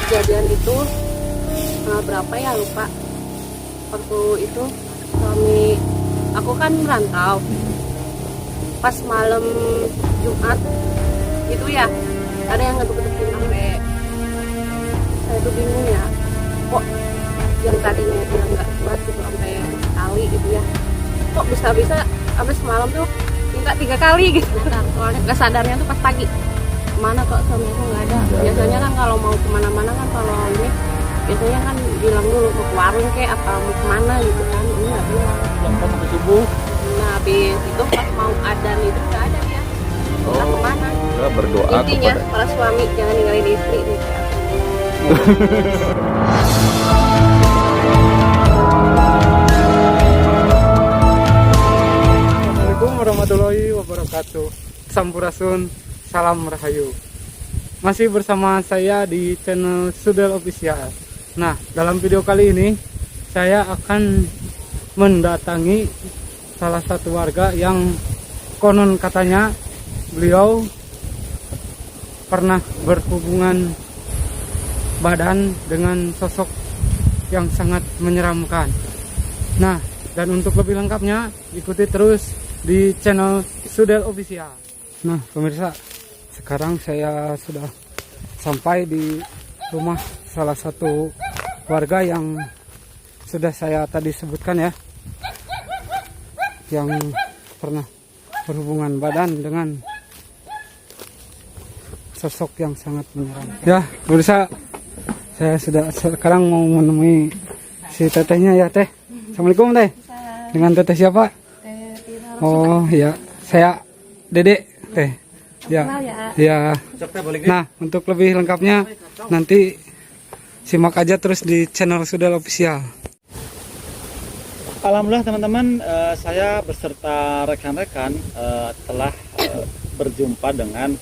kejadian itu berapa ya lupa. Waktu itu suami aku kan merantau, pas malam Jumat itu ya ada yang ngetuk-ngetukin sampai saya tuh bingung ya, kok yang tadinya dia nggak kuat gitu sampai sekali gitu ya, kok bisa-bisa sampai semalam tuh minta 3 kali gitu. Soalnya kesadarnya tuh pas pagi, kemana kok suami aku nggak ada. Biasanya kan kalau mau kemana-mana kan kalau ini biasanya kan bilang dulu mau ke warung kayak apa mau kemana gitu kan, ini nggak bilang. Sampai sampai subuh. Nah habis itu pas mau adzan itu nggak ada dia, nggak kemana. Ya, berdoa Intinya kepada para suami jangan ninggalin istri nih kayak aku. Assalamualaikum warahmatullahi wabarakatuh. Sampurasun, salam rahayu. Masih bersama saya di channel Sudel Official. Nah, dalam video kali ini saya akan mendatangi salah satu warga yang konon katanya beliau pernah berhubungan badan dengan sosok yang sangat menyeramkan. Nah, dan untuk lebih lengkapnya ikuti terus di channel Sudel Official. Nah, pemirsa, sekarang saya sudah sampai di rumah salah satu warga yang sudah saya tadi sebutkan ya, yang pernah berhubungan badan dengan sosok yang sangat menyeramkan. Ya, pemirsa, saya sudah sekarang mau menemui si tetehnya ya, Teh. Assalamualaikum, Teh. Dengan teteh siapa? Oh ya, saya Dede, Teh. Ya, ya. Nah, untuk lebih lengkapnya nanti simak aja terus di channel Sudel Official. Alhamdulillah teman-teman, saya beserta rekan-rekan telah berjumpa dengan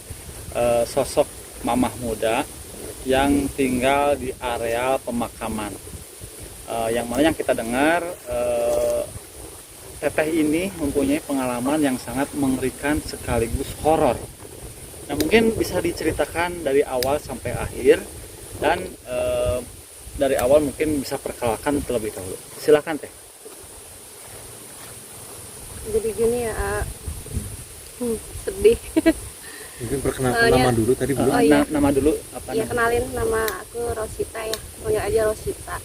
sosok mamah muda yang tinggal di area pemakaman. Yang mana yang kita dengar, teteh ini mempunyai pengalaman yang sangat mengerikan sekaligus horor. Nah, mungkin bisa diceritakan dari awal sampai akhir, dan dari awal mungkin bisa perkenalkan terlebih dahulu. Silakan, Teh. Jadi gini ya, sedih. Mungkin perkenalkan nama dulu tadi belum. Oh, iya. Nama dulu apa? Ya kenalin, nama aku Rosita ya, panggil aja Rosita.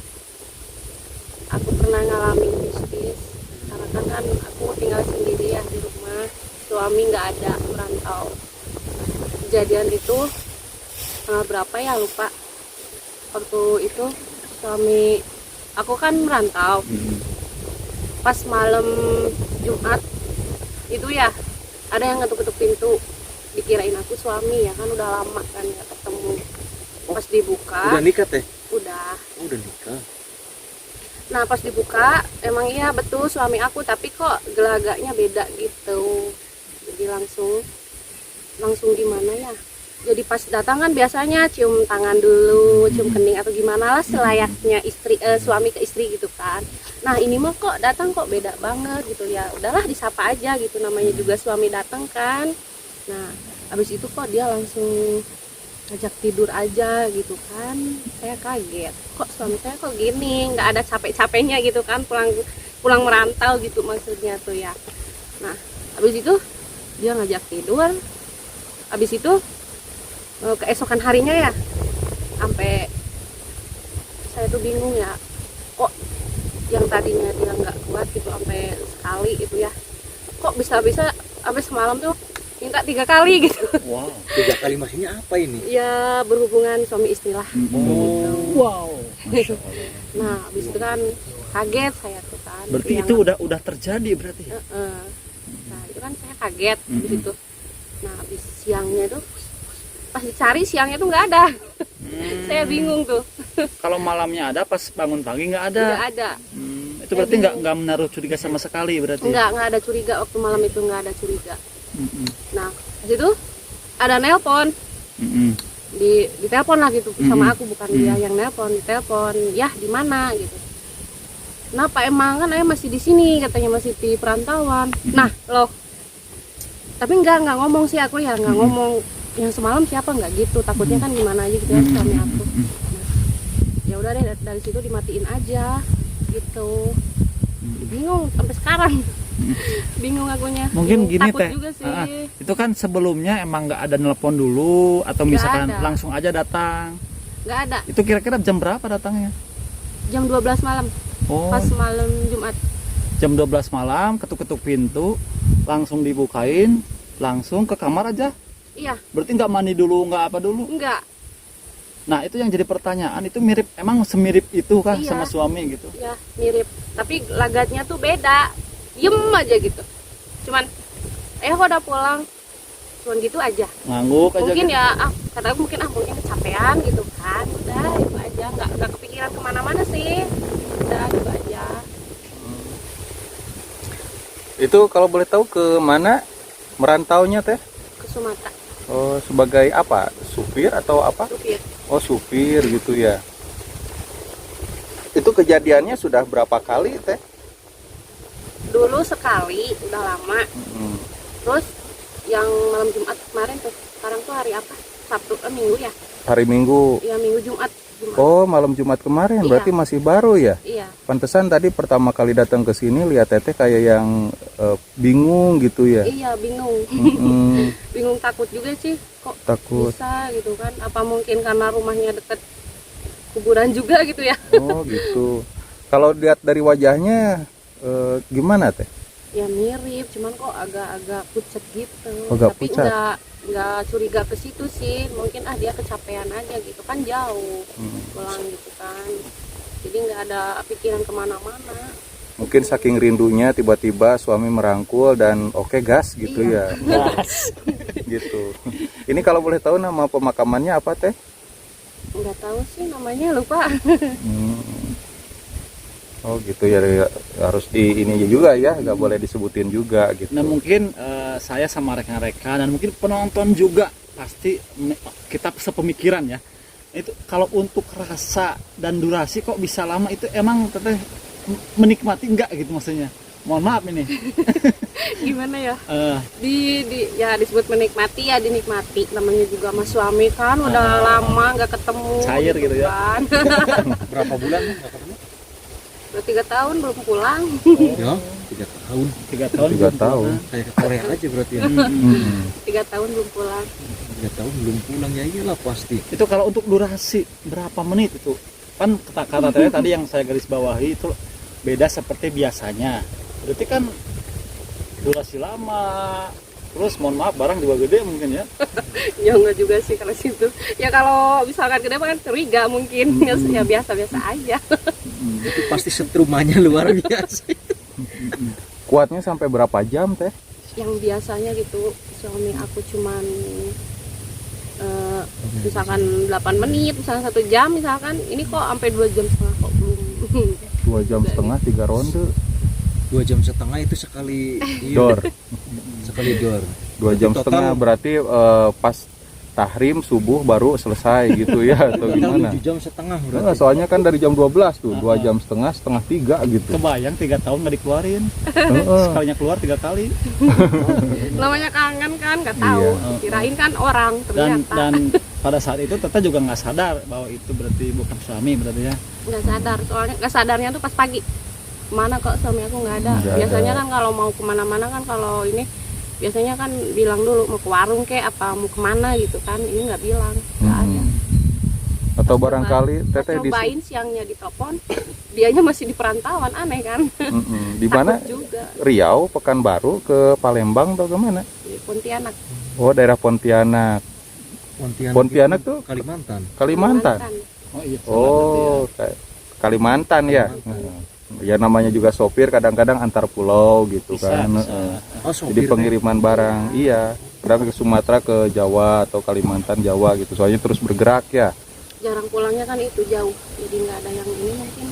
Aku pernah ngalamin mistis, karena kan aku tinggal sendiri ya di rumah, suami nggak ada, merantau. Kejadian itu berapa ya lupa. Waktu itu suami aku kan merantau, pas malam Jumat itu ya ada yang ngetuk-ngetuk pintu, dikirain aku suami ya kan, udah lama kan nggak ketemu. Pas dibuka Udah nikah, Teh? udah. Oh, udah nikah. Nah pas dibuka emang iya betul suami aku, tapi kok gelagaknya beda gitu. Jadi langsung gimana ya, jadi pas datang kan biasanya cium tangan dulu, cium kening atau gimana lah selayaknya istri suami ke istri gitu kan. Nah ini mah kok datang kok beda banget gitu ya, udahlah disapa aja gitu, namanya juga suami datang kan. Nah habis itu kok dia langsung ngajak tidur aja gitu kan. Saya kaget, kok suami saya kok gini, nggak ada capek-capeknya gitu kan, pulang merantau gitu maksudnya tuh ya. Nah habis itu dia ngajak tidur, habis itu keesokan harinya ya, sampai saya tuh bingung ya, kok yang tadinya dia nggak kuat gitu sampai sekali gitu ya, kok bisa-bisa sampai semalam tuh minta 3 kali gitu. Wow, 3 kali maksudnya apa ini? Ya berhubungan suami istri lah. Oh, Wow. Nah habis itu kan kaget saya tuh kan. Berarti itu udah terjadi berarti. Nah itu kan saya kaget habis itu. Nah habis siangnya tuh pas dicari siangnya tuh nggak ada. Saya bingung tuh. Kalau malamnya ada, pas bangun pagi nggak ada. Nggak ada. Itu berarti nggak menaruh curiga sama sekali berarti. Nggak ada curiga waktu malam itu, nggak ada curiga. Nah pas itu ada nelpon, di telepon lah gitu sama aku, bukan dia yang nelpon, di telepon, ya di mana gitu. Kenapa emang, kan ayah masih di sini katanya, masih di perantauan. Nah loh, tapi nggak ngomong sih aku ya, nggak ngomong yang semalam siapa, nggak gitu, takutnya kan gimana aja gitu ya suami aku. Nah, udah deh dari situ dimatiin aja gitu. Bingung sampai sekarang. Bingung akunya. Mungkin gini Takut teh, juga sih. itu kan sebelumnya emang nggak ada nelpon dulu atau Nggak misalkan ada. langsung aja datang. Nggak ada. Itu kira-kira jam berapa datangnya? Jam 12 malam. Oh, Pas malam Jumat. jam 12 malam ketuk-ketuk pintu, langsung dibukain, langsung ke kamar aja. Iya, Berarti nggak mandi dulu, nggak apa dulu? enggak. Nah itu yang jadi pertanyaan, itu mirip, emang semirip itu kah Iya. sama suami gitu? Ya, mirip. Tapi lagatnya tuh beda. Diem aja gitu. Cuman, kok udah pulang. Cuman gitu aja. Ngangguk aja Mungkin gitu? ya, kata aku mungkin kecapean gitu kan. Udah, itu aja. Nggak kepikiran kemana-mana sih. Udah, gitu aja. Itu kalau boleh tahu ke mana merantaunya teh? Ke Sumatera. Oh, sebagai apa? Supir atau apa? Supir. Oh, supir gitu ya. Itu kejadiannya sudah berapa kali teh? Dulu sekali, udah lama. Hmm. Terus, yang malam Jumat kemarin tuh. Sekarang tuh hari apa? Sabtu, Minggu ya? Hari Minggu. Iya, Minggu Jumat. Oh, malam Jumat kemarin. Iya. Berarti masih baru ya? Iya. Pantesan tadi pertama kali datang ke sini lihat teteh kayak yang bingung gitu ya. Iya, bingung. Mm-mm, Bingung takut juga sih. Kok takut. bisa gitu kan? Apa mungkin karena rumahnya deket kuburan juga gitu ya? Oh, gitu. Kalau lihat dari wajahnya gimana teh? Ya mirip, cuman kok agak-agak pucat gitu. Agak Tapi pucat. nggak curiga ke situ sih. Mungkin dia kecapean aja gitu kan, jauh pulang gitu kan. Jadi nggak ada pikiran kemana-mana. Mungkin saking rindunya tiba-tiba suami merangkul dan oke gas gitu Iya. ya. Gitu. Ini kalau boleh tahu nama pemakamannya apa teh? Nggak tahu sih namanya, lupa. Hmm. Oh gitu ya, harus di ini juga ya, nggak boleh disebutin juga gitu. Nah mungkin saya sama rekan-rekan dan mungkin penonton juga pasti kita sepemikiran ya. Itu kalau untuk rasa dan durasi kok bisa lama, itu emang teteh menikmati enggak gitu maksudnya? Mohon maaf ini. Gimana ya? Eh, Ya disebut menikmati, ya dinikmati. Namanya juga sama suami kan udah lama nggak ketemu. Cair gitu ya. Kan. Berapa bulan nggak ketemu? Udah 3 tahun belum pulang. Ya, 3 tahun. 3 tahun. 3 belum tahun. pernah. Kayak ke Korea aja berarti ya. Hmm. 3 tahun belum pulang. 3 tahun belum pulang ya, iyalah pasti. Itu kalau untuk durasi berapa menit itu? Kan kata-kata tadi yang saya garis bawahi itu beda seperti biasanya. Berarti kan durasi lama. Terus mohon maaf barang juga gede mungkin ya. Ya enggak juga sih kalau situ. Ya kalau misalkan gede kan curiga mungkin. Ya biasa-biasa aja. Itu pasti setrumanya luar biasa. Kuatnya sampai berapa jam teh? Yang biasanya gitu suami aku cuman misalkan 8 menit, misalkan 1 jam misalkan. Ini kok sampai 2 jam setengah kok belum. 2 jam setengah 3 ronde. 2 jam setengah itu sekali Dor. sekali dor. 2 jam Total- setengah berarti pas tahrim subuh baru selesai gitu ya atau gimana? 7 jam setengah Enggak, berarti. soalnya kan dari jam 12 tuh, 2 jam setengah, setengah 3 gitu. Kebayang 3 tahun nggak dikeluarin. Heeh. Sekalinya keluar 3 kali. Namanya kangen kan, nggak tahu. Iya. Kirain kan orang Dan ternyata. pada saat itu Teta juga nggak sadar bahwa itu berarti bukan suami berarti ya. Nggak sadar, soalnya nggak sadarnya tuh pas pagi. Kemana kok suami aku nggak ada. Nggak Biasanya ada. kan kalau mau kemana-mana kan, kalau ini biasanya kan bilang dulu mau ke warung kek apa mau kemana gitu kan. Ini nggak bilang, nggak ada. Atau Pas barangkali Pas teteh di cobain siangnya ditelepon, dianya masih di perantauan, aneh kan. di mana? Takut juga Riau, Pekanbaru, ke Palembang atau kemana? di Pontianak. Oh, daerah Pontianak. Pontianak itu tuh Kalimantan. Kalimantan. Oh iya. Oh, kayak Kalimantan ya. Ya namanya juga sopir, kadang-kadang antar pulau gitu Bisa, kan. bisa. Heeh. Oh, Jadi pengiriman barang, iya. Kadang ke Sumatera, ke Jawa atau Kalimantan, Jawa gitu. Soalnya terus bergerak ya. Jarang pulangnya kan itu jauh, jadi nggak ada yang ini mungkin.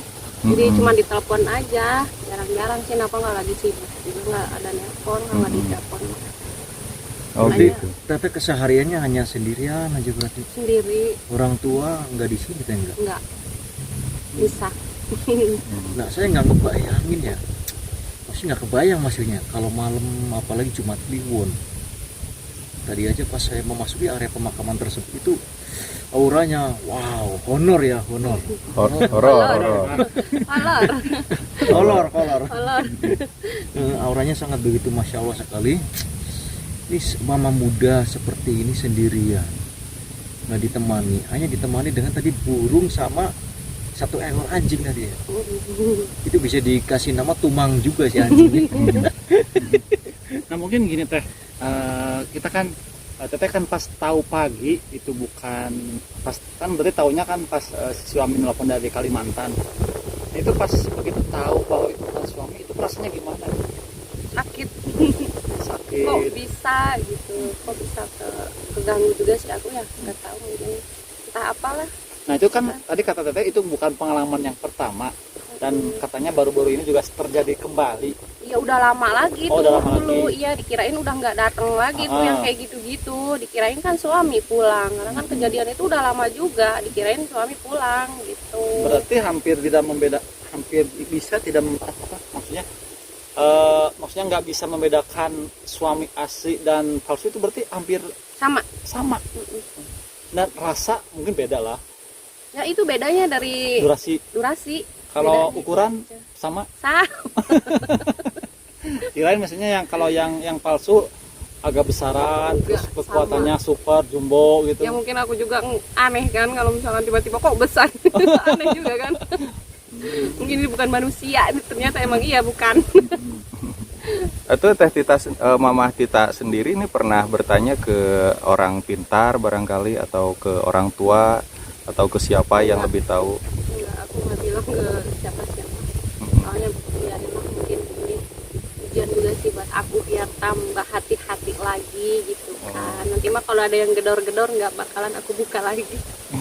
Jadi cuma ditelepon aja, jarang-jarang sih. Kenapa nggak lagi sibuk juga, nggak ada nelpon, nggak ditelepon Oh Makanya- gitu. Tapi kesehariannya hanya sendirian aja berarti. sendiri, Orang tua nggak di sini teh enggak. nggak bisa. Nah, saya nggak ngebayangin ya. Masih nggak kebayang maksudnya kalau malam apalagi Jumat Kliwon. Tadi aja pas saya memasuki area pemakaman tersebut itu auranya wow, honor ya, honor. Horor. Kolor. Kolor. Kolor. Auranya sangat begitu masya Allah sekali. Ini mama muda seperti ini sendirian, nggak ditemani, hanya ditemani dengan tadi burung sama satu ekor anjing tadi ya. Itu bisa dikasih nama Tumang juga si anjing. Nah mungkin gini teh, kita kan teteh kan pas tahu pagi itu bukan pas, kan berarti taunya kan pas si suami nelfon dari Kalimantan. Itu pas begitu tahu bahwa itu bukan suami, itu rasanya gimana? Sakit. Sakit. Kok bisa gitu, kok bisa keganggu juga sih aku ya, nggak tahu mungkin entah apalah. Nah itu kan tadi kata teteh itu bukan pengalaman yang pertama, dan katanya baru-baru ini juga terjadi kembali. Ya udah lama lagi Oh, tuh udah lama dulu, lagi. iya dikirain udah nggak datang lagi tuh yang kayak gitu-gitu, dikirain kan suami pulang, karena kan kejadian itu udah lama juga, dikirain suami pulang gitu. Berarti hampir tidak membeda, hampir bisa tidak maksudnya maksudnya nggak bisa membedakan suami asli dan palsu, itu berarti hampir Sama. sama. Dan rasa mungkin beda lah, Ya itu bedanya dari durasi. Kalau Bedanya ukuran itu aja. sama. Sama. Kirain maksudnya kalau yang palsu agak besaran, terus Enggak, kekuatannya super jumbo gitu. Ya mungkin aku juga aneh kan kalau misalkan tiba-tiba kok besar. Aneh juga kan. Mungkin ini bukan manusia, ternyata emang iya bukan. Atau Teh Tita, Mama Tita sendiri ini pernah bertanya ke orang pintar barangkali, atau ke orang tua, atau ke siapa yang lebih tahu? Enggak, aku nggak bilang ke siapa-siapa. Soalnya ya emang mungkin ini ujian juga sih buat aku biar tambah hati-hati lagi gitu kan. Nanti mah kalau ada yang gedor-gedor nggak bakalan aku buka lagi.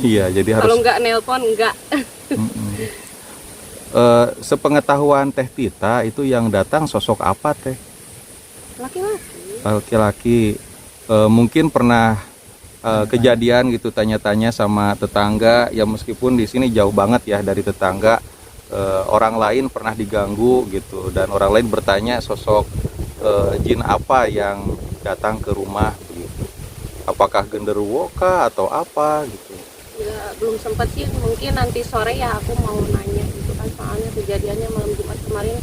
Iya, jadi harus. Kalau nggak nelpon nggak. Sepengetahuan Teh Tita itu yang datang sosok apa Teh? Laki-laki. Laki-laki. Mungkin pernah kejadian gitu, tanya-tanya sama tetangga ya, meskipun di sini jauh banget ya dari tetangga, orang lain pernah diganggu gitu, dan orang lain bertanya sosok jin apa yang datang ke rumah gitu. Apakah genderuwo kah atau apa gitu? Ya belum sempat sih, mungkin nanti sore ya aku mau nanya gitu kan, soalnya kejadiannya malam Jumat kemarin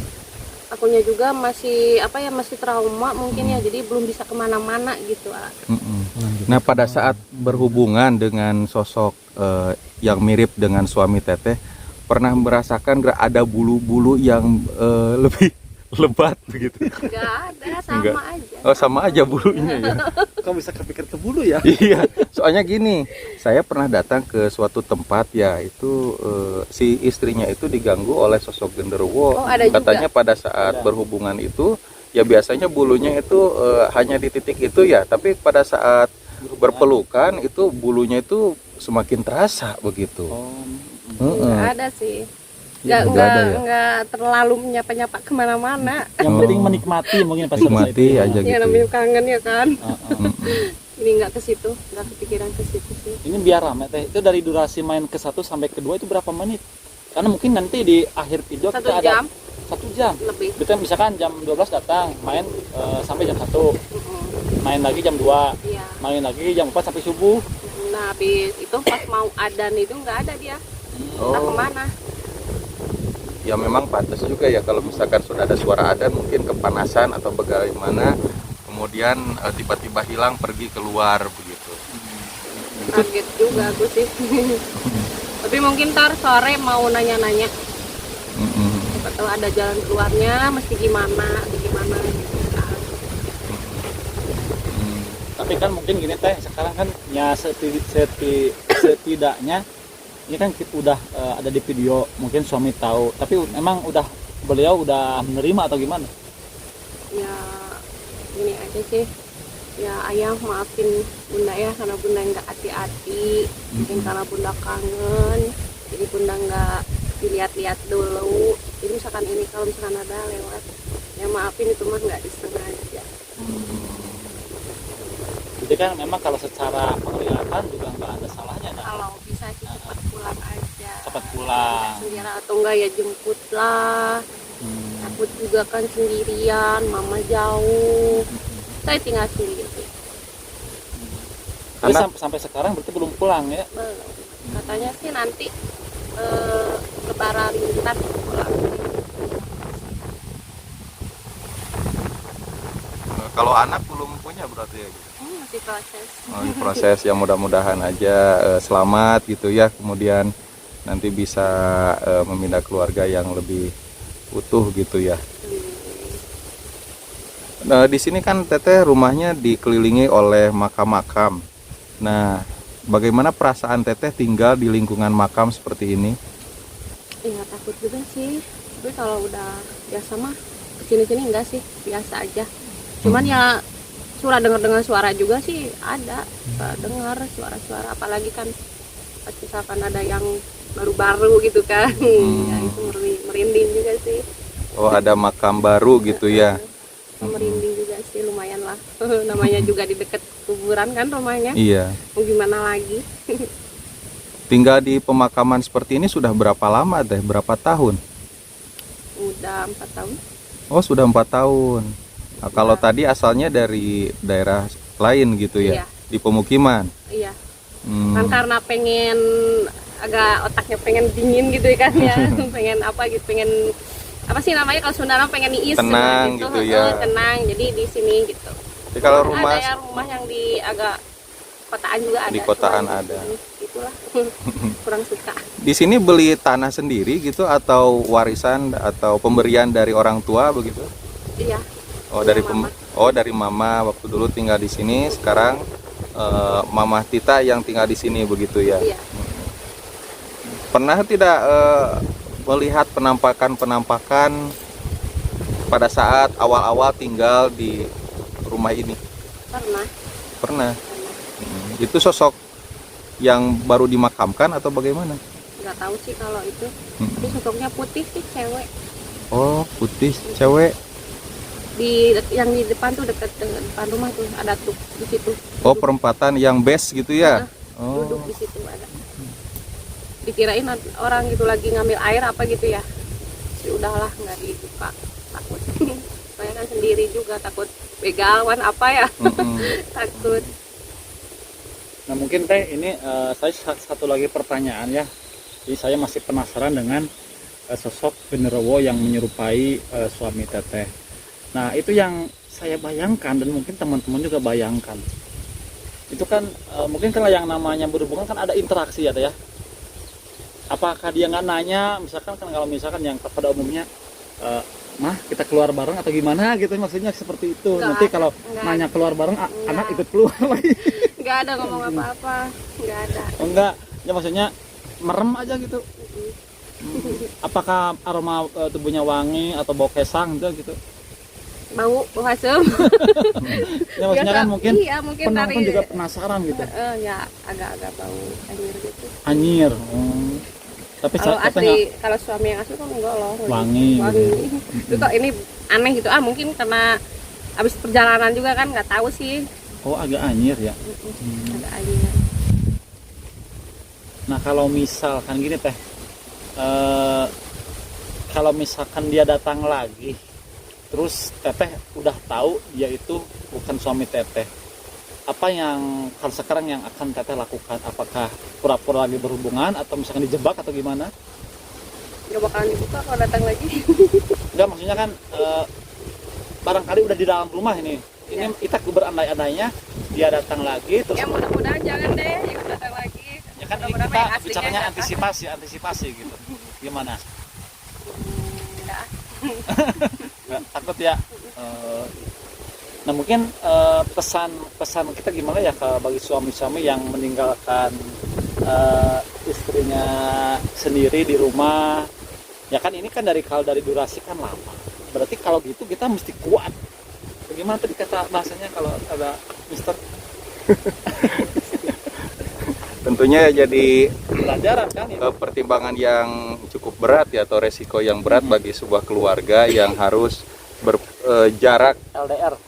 akunya juga masih masih trauma mungkin ya, jadi belum bisa kemana-mana gitu. Nah pada saat berhubungan dengan sosok yang mirip dengan suami Teteh, pernah merasakan ada bulu-bulu yang lebih lebat begitu? Enggak ada, sama Enggak. aja. Oh sama aja bulunya ya. Kok bisa kepikir ke bulu ya? Iya, soalnya gini, saya pernah datang ke suatu tempat ya, itu si istrinya itu diganggu oleh sosok genderuwo. Oh, ada juga. Katanya pada saat berhubungan itu ya biasanya bulunya itu hanya di titik itu ya, tapi pada saat berpelukan itu bulunya itu semakin terasa begitu. Enggak ada sih. Nggak ada ya? Enggak terlalu menyapa-nyapa kemana-mana. Yang penting menikmati mungkin pas Nikmati selesai itu. aja Ya gitu. namanya kangen ya kan. Mm-mm. Ini enggak ke situ, enggak kepikiran ke situ sih. Ini biar rame teh. Itu dari durasi main ke 1 sampai ke 2 itu berapa menit? Karena mungkin nanti di akhir video 1 kita jam ada 1 jam. lebih. Kita misalkan jam 12 datang, main sampai jam 1. Main lagi jam 2. Iya. Main lagi jam 4 sampai subuh. Nah, habis itu pas mau adzan itu enggak ada dia. Entah Oh, kemana. ya memang pantas juga ya kalau misalkan sudah ada suara adzan, mungkin kepanasan atau bagaimana, kemudian tiba-tiba hilang pergi keluar begitu. Kaget juga aku sih. Tapi mungkin ntar sore mau nanya-nanya. Mm-mm. Siapa tahu ada jalan keluarnya, mesti gimana, atau gimana gitu kan. Tapi kan mungkin gini teh, sekarang kan ya setidaknya ini kan kita udah ada di video, mungkin suami tahu, tapi memang beliau udah menerima atau gimana? Ya ini aja sih, ya ayah maafin bunda ya, karena bunda nggak hati-hati, mungkin karena bunda kangen, jadi bunda nggak dilihat-lihat dulu. Jadi misalkan ini kalau misalkan ada lewat, ya maafin, itu mah nggak disengaja. Jadi kan memang kalau secara penglihatan juga nggak ada salahnya, nah. Kalau bisa sih cepat pulang aja, Cepat pulang. sendiri atau enggak ya jemput lah. Takut juga kan sendirian, mama jauh, saya tinggal sendiri. Tapi Anak sampai sekarang berarti belum pulang ya? Belum. Katanya sih nanti lebaran ntar pulang. kalau anak belum punya berarti ya. Masih proses. Oh, ini proses yang mudah-mudahan aja selamat gitu ya, kemudian nanti bisa memindah keluarga yang lebih utuh gitu ya. Nah, di sini kan Teteh rumahnya dikelilingi oleh makam-makam. Nah, bagaimana perasaan Teteh tinggal di lingkungan makam seperti ini? Iya takut juga sih. Tapi kalau udah biasa mah kesini-sini enggak sih, biasa aja. Cuman ya dengar suara juga sih ada. Dengar suara-suara, apalagi kan pas misalkan ada yang baru-baru gitu kan. Ya itu merinding juga sih. Oh, ada makam baru gitu ya. Merinding juga sih, lumayan lah. Namanya juga di dekat kuburan kan rumahnya. Iya. Mau gimana lagi? Tinggal di pemakaman seperti ini sudah berapa lama Teh? Berapa tahun? Udah 4 tahun. Oh, sudah 4 tahun. Nah, kalau tadi asalnya dari daerah lain gitu ya, Iya. di pemukiman. Iya. Hmm. Kan karena pengen agak otaknya pengen dingin gitu kan ya. Pengen apa gitu, pengen apa sih namanya kalau Sunda pengen niis Tenang gitu ya. Tenang, jadi di sini gitu. Jadi kalau Ada rumah ya rumah yang di agak kotaan juga ada. Di kotaan cuman ada. Itulah kurang suka. di sini beli tanah sendiri gitu atau warisan atau pemberian dari orang tua begitu? Iya. Oh, Iya, dari Mama. dari mama waktu dulu tinggal di sini, sekarang Mama Tita yang tinggal di sini begitu ya. Iya. Pernah tidak melihat penampakan-penampakan pada saat awal-awal tinggal di rumah ini? Pernah. Pernah. Itu sosok yang baru dimakamkan atau bagaimana? Nggak tahu sih kalau itu. Tapi sosoknya putih sih, cewek. Oh, putih, cewek. Yang di depan tuh dekat depan rumah tuh ada tuh di situ. Oh, perempatan yang best gitu ya? Oh. Duduk di situ ada. Dikirain orang gitu lagi ngambil air apa gitu ya. Ya udahlah nggak dibuka, takut. Saya kan sendiri juga takut begawan apa ya. Takut. Nah mungkin Teh ini saya satu lagi pertanyaan ya. Jadi saya masih penasaran dengan sosok genderuwo yang menyerupai suami Teteh. Nah itu yang saya bayangkan dan mungkin teman-teman juga bayangkan. Itu kan mungkin kalau yang namanya berhubungan kan ada interaksi ya Teh ya. Apakah dia nggak nanya, misalkan kan kalau misalkan yang pada umumnya mah kita keluar bareng atau gimana gitu, maksudnya seperti itu. Nggak Nanti ada, kalau nggak nanya keluar bareng Nggak. anak ikut keluar lagi. Nggak ada ngomong apa-apa, nggak ada. Oh, enggak, ya maksudnya merem aja gitu. Apakah aroma tubuhnya wangi atau bau kesang gitu? Bau asem. Ya maksudnya kan mungkin iya, mungkin penonton dari juga penasaran gitu. ya agak-agak bau anjir gitu. Anyir. Tapi Kalau katanya asli, kalau suami yang asli kan enggak loh. Wangi. Itu kok ini aneh gitu. Mungkin karena habis perjalanan juga kan nggak tahu sih. oh agak anyir ya. Agak aneh. Nah kalau misalkan gini Teh, kalau misalkan dia datang lagi, terus Teteh udah tahu dia itu bukan suami Teteh, apa yang kalau sekarang yang akan Teteh lakukan? Apakah pura-pura lagi berhubungan atau misalkan dijebak atau gimana? Nggak bakalan dibuka kalau datang lagi. Enggak, maksudnya kan barangkali udah di dalam rumah ini Ya. kita berandai-andainya dia datang lagi terus Ya mudah-mudahan jangan deh yang datang lagi. ya kan ini Mudah-mudahan kita yang aslinya bicaranya datang. antisipasi gitu. Gimana? Enggak. Nggak, takut ya. Nah mungkin pesan kita gimana ya bagi suami-suami yang meninggalkan istrinya sendiri di rumah. Ya kan ini kan dari durasi kan lama. Berarti kalau gitu kita mesti kuat. Bagaimana tadi kata bahasanya kalau ada Mister? Tentunya jadi Pelajaran kan ini. pertimbangan yang cukup berat ya, atau resiko yang berat bagi sebuah keluarga yang harus berjarak LDR.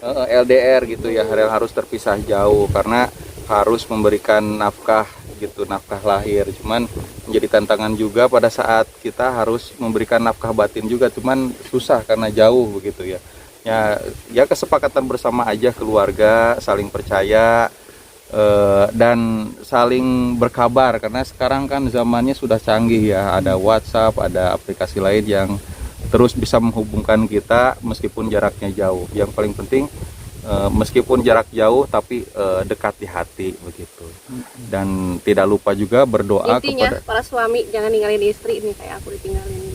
LDR gitu ya, yang harus terpisah jauh karena harus memberikan nafkah gitu, nafkah lahir. Cuman menjadi tantangan juga pada saat kita harus memberikan nafkah batin juga, cuman susah karena jauh begitu ya. Ya kesepakatan bersama aja keluarga, saling percaya, dan saling berkabar, karena sekarang kan zamannya sudah canggih ya, ada WhatsApp, ada aplikasi lain yang terus bisa menghubungkan kita meskipun jaraknya jauh. Yang paling penting meskipun jarak jauh tapi dekat di hati begitu. Dan tidak lupa juga berdoa Intinya kepada para suami jangan ninggalin istri nih kayak aku ditinggalin ini.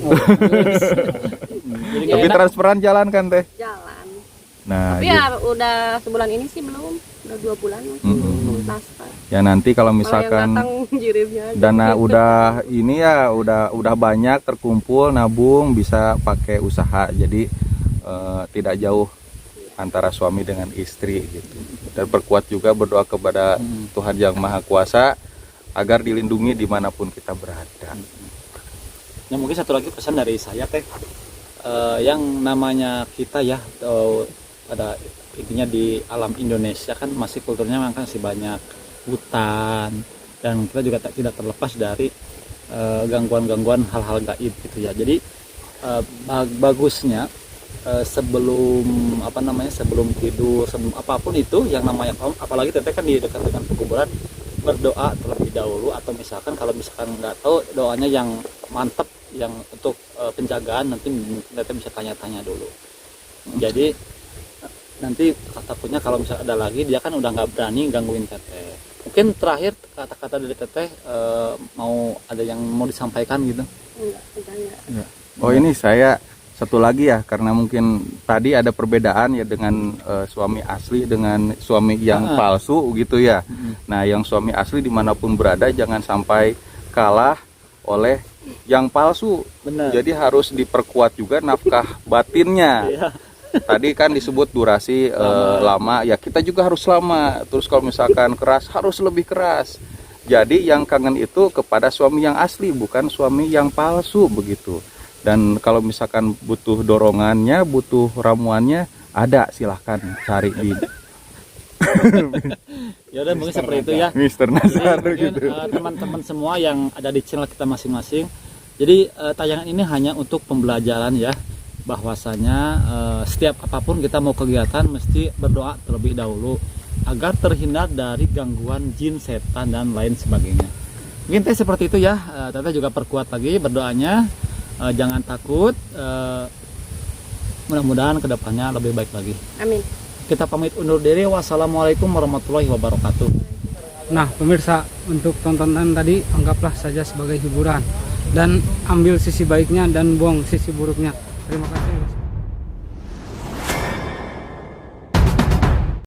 Jadi lebih transparan jalan kan teh. Jalan. Nah, Tapi ya udah sebulan ini sih belum, udah 2 bulan belum transfer. ya nanti kalau Kalau yang misalkan datang ngirimnya aja. dana udah ini ya udah banyak terkumpul nabung, bisa pakai usaha, jadi tidak jauh antara suami dengan istri gitu. Dan perkuat juga berdoa kepada Tuhan Yang Maha Kuasa agar dilindungi dimanapun kita berada. Nah, mungkin satu lagi pesan dari saya teh, yang namanya kita ya, pada intinya di alam Indonesia kan masih kulturnya masih banyak hutan, dan kita juga tidak terlepas dari gangguan-gangguan hal-hal gaib gitu ya. Jadi bagusnya sebelum sebelum tidur, sebelum apapun itu yang namanya, apalagi teteh kan di dekat dengan pekuburan, berdoa terlebih dahulu, atau misalkan kalau misalkan nggak tahu doanya yang mantep yang untuk penjagaan, nanti mungkin teteh bisa tanya-tanya dulu. Jadi nanti takutnya kalau misalnya ada lagi, dia kan udah nggak berani gangguin teteh. Mungkin terakhir kata-kata dari teteh, mau ada yang mau disampaikan gitu? Enggak, enggak. Oh, ini saya satu lagi ya, karena mungkin tadi ada perbedaan ya dengan suami asli dengan suami yang palsu gitu ya. Nah, yang suami asli dimanapun berada jangan sampai kalah oleh yang palsu. Benar. Jadi harus diperkuat juga nafkah batinnya. Iya. Tadi kan disebut durasi lama, ya kita juga harus lama. Terus kalau misalkan keras, harus lebih keras. Jadi yang kangen itu kepada suami yang asli, bukan suami yang palsu begitu. Dan kalau misalkan butuh dorongannya, butuh ramuannya, ada, silahkan cari di Ya udah, mungkin seperti itu ya. Mister Nazar Jadi, gitu. mungkin, teman-teman semua yang ada di channel kita masing-masing. Jadi tayangan ini hanya untuk pembelajaran ya, bahwasanya setiap apapun kita mau kegiatan mesti berdoa terlebih dahulu agar terhindar dari gangguan jin, setan, dan lain sebagainya. Mungkin teh seperti itu ya. Teteh juga perkuat lagi berdoanya, jangan takut. Mudah-mudahan kedepannya lebih baik lagi. Amin. Kita pamit undur diri. Wassalamualaikum warahmatullahi wabarakatuh. Nah, pemirsa, untuk tontonan tadi anggaplah saja sebagai hiburan dan ambil sisi baiknya dan buang sisi buruknya. Terima kasih.